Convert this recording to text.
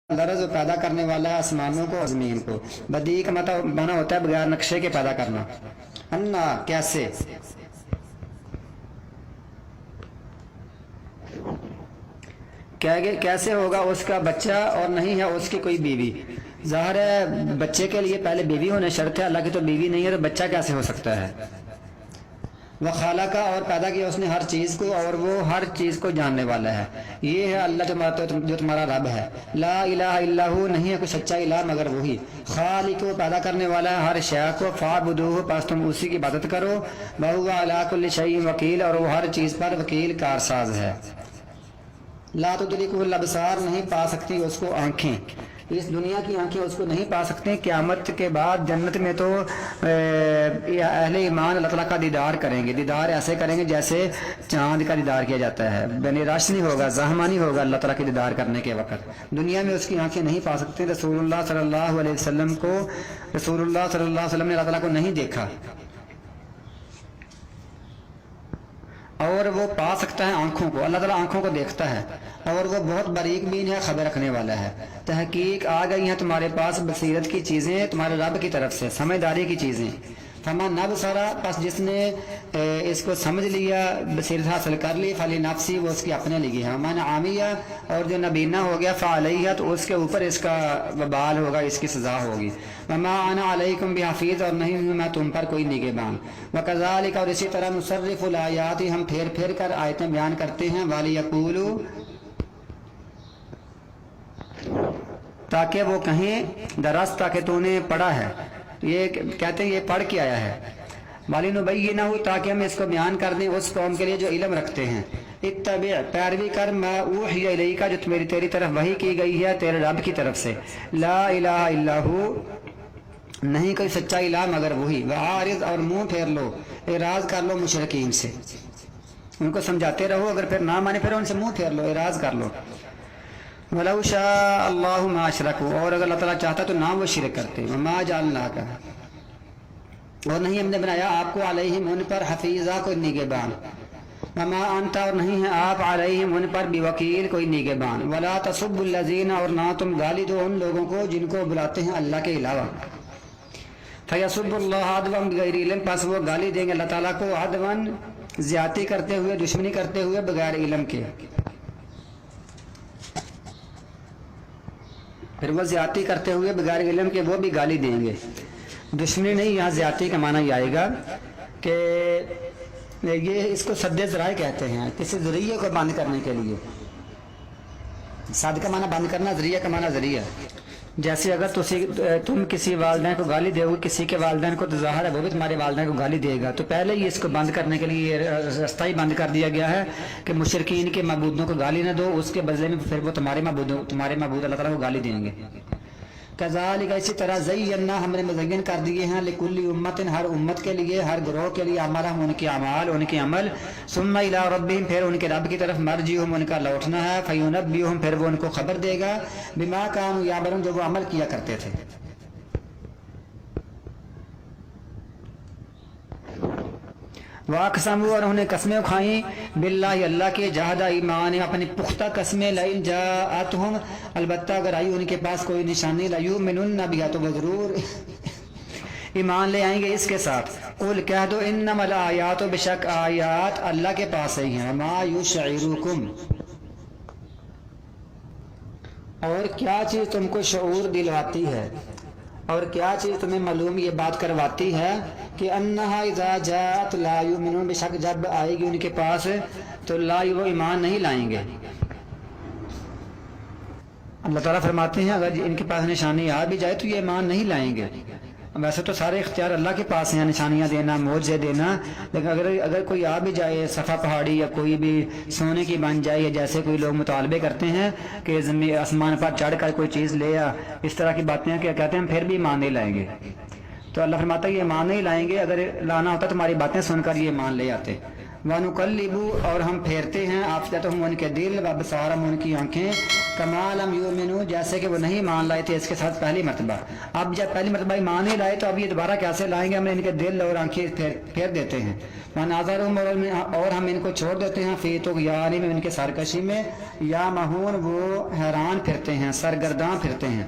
लरज पैदा करने वाला है आसमानों को और ज़मीन को। बदी का मतलब माना होता है बगैर नक्शे के पैदा करना। अन्ना कैसे, कैसे होगा उसका बच्चा और नहीं है उसकी कोई बीवी। ज़ाहिर है बच्चे के लिए पहले बीवी होने शर्त है, अल्लाह की तो बीवी नहीं है तो बच्चा कैसे हो सकता है। वह खाला का और पैदा किया उसने हर चीज़ को और वो हर चीज़ को जानने वाला है। ये है अल्लाह जो तुम्हारा रब है। ला इलाहा इल्लाहु, नहीं है कोई सच्चा इलाह मगर वही। खालिक को पैदा करने वाला है हर शय को। फाबुदूहु, पास तुम उसी की इबादत करो। वहुवा अला कुल्लि शैइन वकील, और वो हर चीज़ पर वकील कारसाज है। ला तुदरिकुहुल अबसार, नहीं पा सकती उसको आँखें, इस दुनिया की आंखें उसको नहीं पा सकते। क़यामत के बाद जन्नत में तो अहले ईमान अल्लाह ताला का दीदार करेंगे। दीदार ऐसे करेंगे जैसे चांद का दीदार किया जाता है, बने रोशनी होगा, ज़हमानी होगा अल्लाह ताला के दीदार करने के वक़्त। दुनिया में उसकी आंखें नहीं पा सकते। रसूलुल्लाह सल्लल्लाहु अलैहि वसल्लम ने अल्लाह ताला को नहीं देखा, और वो पा सकता है आंखों को। अल्लाह ताला आंखों को देखता है और वो बहुत बारीक बीन है, खबर रखने वाला है। तहकीक आ गई हैं तुम्हारे पास बसीरत की चीज़ें तुम्हारे रब की तरफ से, समझदारी की चीज़ें। फमा नब सारा, बस जिसने इसको समझ लिया, बसीरत हासिल कर ली, फली नफसी, वो उसकी अपने लिए है। मन आमिया, और जो नबीना हो गया फ़अलैहा, तो उसके ऊपर इसका वबाल होगा, इसकी सज़ा होगी। वमा अना अलैकुम बिहफ़ीज़, और नहीं हूँ मैं तुम पर कोई निगहबान। वकज़ालिक, और इसी तरह नुसर्रिफ़ुल आयात, हम फेर फेर कर आयतें बयान करते हैं। वालियक़ूलू, ताकि वो कहें दरअस्त, ताकि तूने पढ़ा है। ये कहते हैं ये पढ़ के आया है। वाली नुबय्यिना, ताकि हम इसको बयान कर दें उस कौम के लिए जो इल्म रखते हैं। इत्तबि, पैरवी कर, मा ऊहिया इलैका, जो तेरी तरफ वही की गई है तेरे रब की तरफ से। ला इलाहा इल्लाहु, नहीं कोई सच्चा इलाह मगर वही। वआरिज़, और मुंह फेर लो, एराज कर लो मुशरिकीन से, उनको समझाते रहो, अगर फिर ना माने फिर उनसे मुंह फेर लो, एराज कर लो। वलौ शाअ अल्लाहु मा अशरकू, और अगर अल्लाह ताला चाहता तो ना वो शिरक करते। वमा जअलनाका, और नहीं हमने बनाया आपको अलैहिम, उन पर हफीज़ा, कोई निगहबान। वमा अंता, और नहीं है आप अलैहिम, उन पर बिवकील, कोई निगहबान। वला तसुब्बुल लज़ीना, और ना तुम गाली दो उन लोगों को जिनको बुलाते हैं अल्लाह के अलावा। फयसुब्बुल्लाह अदवन बिगैरि इल्म, पास वो गाली देंगे अल्लाह ताला को अदवन, ज्यादती करते हुए, दुश्मनी करते हुए, बगैर इल्म के। फिर वो ज्यादती करते हुए बगैर इल्म के वो भी गाली देंगे। दुश्मनी नहीं, यहाँ ज्यादती का माना ये आएगा कि ये इसको सद्दे ज़राए कहते हैं, किसी ज़रिए को बंद करने के लिए। सद का माना बंद करना, ज़रिया का माना ज़रिया। जैसे अगर तुम किसी वालिदैन को गाली दोगे, किसी के वालिदैन को, तो ज़ाहिर है वो भी तुम्हारे वालिदैन को गाली देगा। तो पहले ही इसको बंद करने के लिए रास्ता ही बंद कर दिया गया है कि मुशरिकीन के मबूदों को गाली न दो, उसके बदले में फिर वो तुम्हारे मबूद अल्लाह ताला को गाली देंगे। कज़ालिक, इसी तरह ज़य्यना, हमने मुज़य्यन कर दिए हैं, लिकुल्लि उम्मतिन, हर उम्मत के लिए, हर गिरोह के लिए, अमलहुम, उनके अमाल, उनके अमल। सुम्मा इला रब्बिहिम, फिर उनके रब की तरफ, मरजिहुम, उनका लौटना है। फयुनब्बिहुम, फिर वो उनको खबर देगा, बिमा कानू यामलून, जो वो अमल किया करते थे। वाक़समू, और उन्हें कस्में खाई, बिल्लाहि, अल्लाह के, जहदा ईमान, अपनी पुख्ता कस्में, लइन जाअतहुम, अलबत्ता अगर आई उनके पास कोई निशानी, लयुमिनुन्ना बिहा, तो वो जरूर ईमान ले आएंगे इसके साथ। कुल, कह दो, इन्नमल आयात, बेशक आयात अल्लाह के पास ही हैं। मा युशइरुकुम, और क्या चीज़ तुमको शऊर दिलवाती है, और क्या चीज़ तुम्हें मालूम ये बात करवाती है कि अन्नहा इज़ा जात ला युमिनून, बेशक जब आएगी उनके पास तो ला, वो ईमान नहीं लाएंगे। अल्लाह ताला फरमाते हैं अगर इनके पास निशानी आ भी जाए तो ये ईमान नहीं लाएंगे। वैसे तो सारे इख्तियार अल्लाह के पास हैं, निशानियाँ देना, मौजे देना, लेकिन अगर कोई आ भी जाए, सफ़ा पहाड़ी या कोई भी सोने की बन जाए, या जैसे कोई लोग मुतालबे करते हैं कि ज़मीन आसमान पर चढ़ कर कोई चीज़ ले आ, इस तरह की बातें क्या कहते हैं, फिर भी ईमान नहीं लाएंगे। तो अल्लाह फरमाता है ये ईमान नहीं लाएंगे, अगर लाना होता तुम्हारी बातें सुनकर ये ईमान ले आते। वनुकल्लिबु, और हम फेरते हैं, आप हम उनके दिल, व अबसार, हम उनकी आँखें, کمالم یؤمنو، جیسے کہ وہ نہیں مان لائے تھے اس کے ساتھ پہلی مرتبہ. اب جب پہلی مرتبہ ایمان ہی لائے تو اب یہ دوبارہ کیسے لائیں گے؟ ہم ان کے دل اور آنکھیں پھیر دیتے ہیں. وناظرہم، اور ہم ان کو چھوڑ دیتے ہیں فی طغیانہم، ان کے سرکشی میں، یا مہون وہ حیران پھرتے ہیں، سرگرداں پھرتے ہیں.